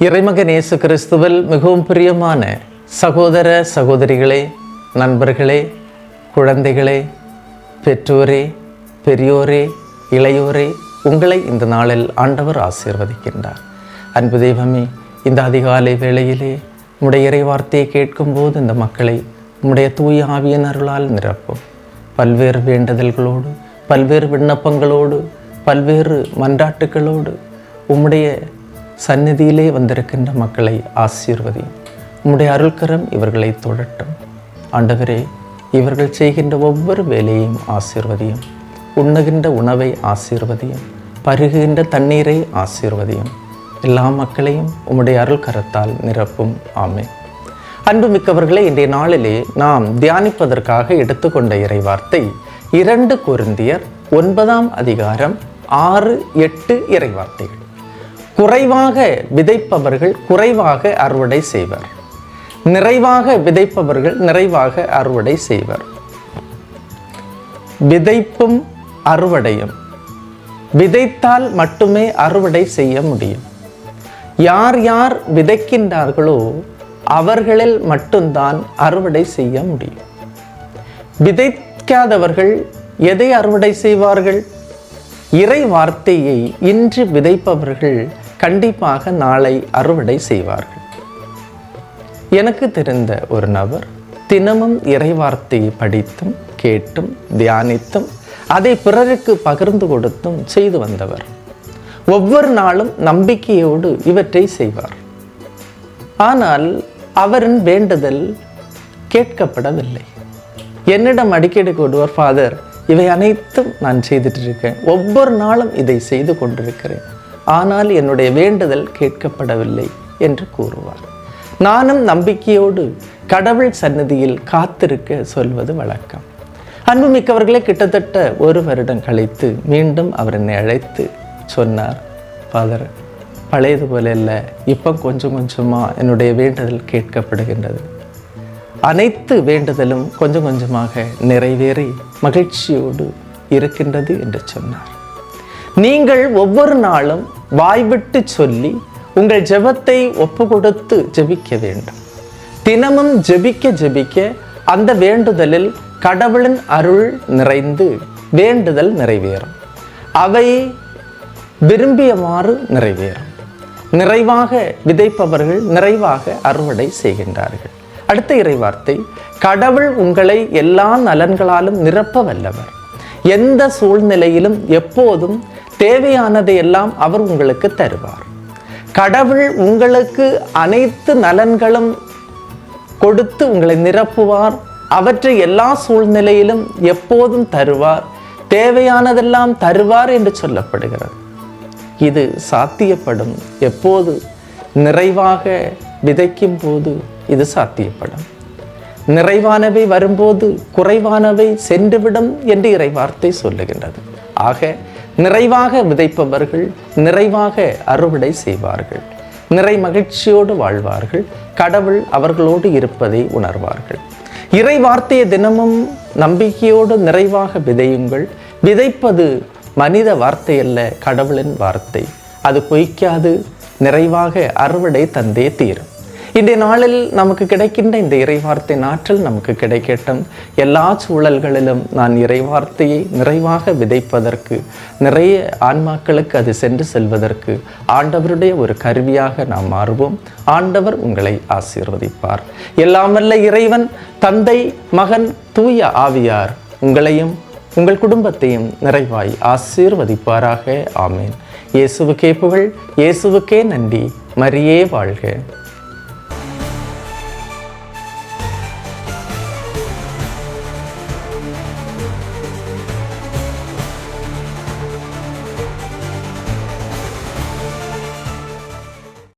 இறைமகன் இயேசு கிறிஸ்துவில் மிகவும் பிரியமான சகோதர சகோதரிகளே, நண்பர்களே, குழந்தைகளே, பெற்றோரே, பெரியோரே, இளையோரே, உங்களை இந்த நாளில் ஆண்டவர் ஆசீர்வதிக்கின்றார். அன்பு தெய்வமே, இந்த அதிகாலை வேளையிலே உம்முடைய இறை வார்த்தையை கேட்கும்போது இந்த மக்களை உம்முடைய தூய ஆவியின் அருளால் நிரப்பும். பல்வேறு வேண்டுதல்களோடு, பல்வேறு விண்ணப்பங்களோடு, பல்வேறு மன்றாட்டுகளோடு உம்முடைய சந்நிதியிலே வந்திருக்கின்ற மக்களை ஆசீர்வதியும். உம்முடைய அருள்கரம் இவர்களை தொடட்டும். ஆண்டவரே, இவர்கள் செய்கின்ற ஒவ்வொரு வேலையையும் ஆசீர்வதியும். உண்ணுகின்ற உணவை ஆசீர்வதியும். பருகுகின்ற தண்ணீரை ஆசீர்வதியும். எல்லா மக்களையும் உம்முடைய அருள்கரத்தால் நிரப்பும். ஆமென். அன்புமிக்கவர்களே, இன்றைய நாளிலே நாம் தியானிப்பதற்காக எடுத்துக்கொண்ட இறைவார்த்தை 2 கொரிந்தியர் 9ஆம் அதிகாரம் 6-8 இறைவார்த்தைகள். குறைவாக விதைப்பவர்கள் குறைவாக அறுவடை செய்வர், நிறைவாக விதைப்பவர்கள் நிறைவாக அறுவடை செய்வர். விதைப்பும் அறுவடையும். விதைத்தால் மட்டுமே அறுவடை செய்ய முடியும். யார் யார் விதைக்கின்றார்களோ அவர்களில் மட்டும்தான் அறுவடை செய்ய முடியும். விதைக்காதவர்கள் எதை அறுவடை செய்வார்கள்? இறை வார்த்தையை இன்று விதைப்பவர்கள் கண்டிப்பாக நாளை அறுவடை செய்வார்கள். எனக்கு தெரிந்த ஒரு நபர் தினமும் இறை வார்த்தையை படித்தும் கேட்டும் தியானித்தும் அதை பிறருக்கு பகிர்ந்து கொடுத்தும் செய்து வந்தவர். ஒவ்வொரு நாளும் நம்பிக்கையோடு இவற்றை செய்வார். ஆனால் அவரின் வேண்டுதல் கேட்கப்படவில்லை. என்னிடம் அடிக்கடி கூடுவார், ஃபாதர், இவை அனைத்தும் நான் செய்துட்டு இருக்கேன், ஒவ்வொரு நாளும் இதை செய்து கொண்டிருக்கிறேன், ஆனால் என்னுடைய வேண்டுதல் கேட்கப்படவில்லை என்று கூறுவார். நானும் நம்பிக்கையோடு கடவுள் சந்நிதியில் காத்திருக்க சொல்வது வழக்கம். அன்புமிக்கவர்களே, கிட்டத்தட்ட 1 வருடம் கழித்து மீண்டும் அவர் என்னை அழைத்து சொன்னார், ஃபாதர், பழையது போல இல்லை, இப்போ கொஞ்சம் கொஞ்சமாக என்னுடைய வேண்டுதல் கேட்கப்படுகின்றது. அனைத்து வேண்டுதலும் கொஞ்சம் கொஞ்சமாக நிறைவேறி மகிழ்ச்சியோடு இருக்கின்றது என்று சொன்னார். நீங்கள் ஒவ்வொரு நாளும் வாய்விட்டு சொல்லி உங்கள் ஜெபத்தை ஒப்பு கொடுத்து ஜெபிக்க வேண்டும். தினமும் ஜெபிக்க ஜெபிக்க அந்த வேண்டுதலில் கடவுளின் அருள் நிறைந்து வேண்டுதல் நிறைவேறும். அவை விரும்பியவாறு நிறைவேறும். நிறைவாக விதைப்பவர்கள் நிறைவாக அறுவடை செய்கின்றார்கள். அடுத்த இறைவார்த்தை, கடவுள் உங்களை எல்லா நலன்களாலும் நிரப்ப வல்லவர். எந்த சூழ்நிலையிலும் எப்போதும் தேவையானதை எல்லாம் அவர் உங்களுக்கு தருவார். கடவுள் உங்களுக்கு அனைத்து நலன்களும் கொடுத்து உங்களை நிரப்புவார். அவற்றை எல்லா சூழ்நிலையிலும் எப்போதும் தருவார். தேவையானதெல்லாம் தருவார் என்று சொல்லப்படுகிறது. இது சாத்தியப்படும் எப்போது? நிறைவாக விதைக்கும் போது இது சாத்தியப்படும். நிறைவானவை வரும்போது குறைவானவை சென்றுவிடும் என்று இறைவார்த்தை சொல்லுகின்றது. ஆக நிறைவாக விதைப்பவர்கள் நிறைவாக அறுவடை செய்வார்கள். நிறை மகிழ்ச்சியோடு வாழ்வார்கள். கடவுள் அவர்களோடு இருப்பதை உணர்வார்கள். இறை வார்த்தையை தினமும் நம்பிக்கையோடு நிறைவாக விதையுங்கள். விதைப்பது மனித வார்த்தை அல்ல, கடவுளின் வார்த்தை. அது பொய்க்காது, நிறைவாக அறுவடை தந்தே தீரும். இன்றைய நாளில் நமக்கு கிடைக்கின்ற இந்த இறைவார்த்தை ஆற்றல் நமக்கு கிடைக்கட்டும். எல்லா சூழல்களிலும் நான் இறைவார்த்தையை நிறைவாக விதைப்பதற்கு, நிறைய ஆன்மாக்களுக்கு அது சென்று செல்வதற்கு ஆண்டவருடைய ஒரு கருவியாக நாம் மாறுவோம். ஆண்டவர் உங்களை ஆசீர்வதிப்பார். எல்லாம் வல்ல இறைவன், தந்தை, மகன், தூய ஆவியார் உங்களையும் உங்கள் குடும்பத்தையும் நிறைவாய் ஆசீர்வதிப்பாராக. ஆமேன். இயேசுவுக்கே புகழ், இயேசுவுக்கே நன்றி. மரியே வாழ்க.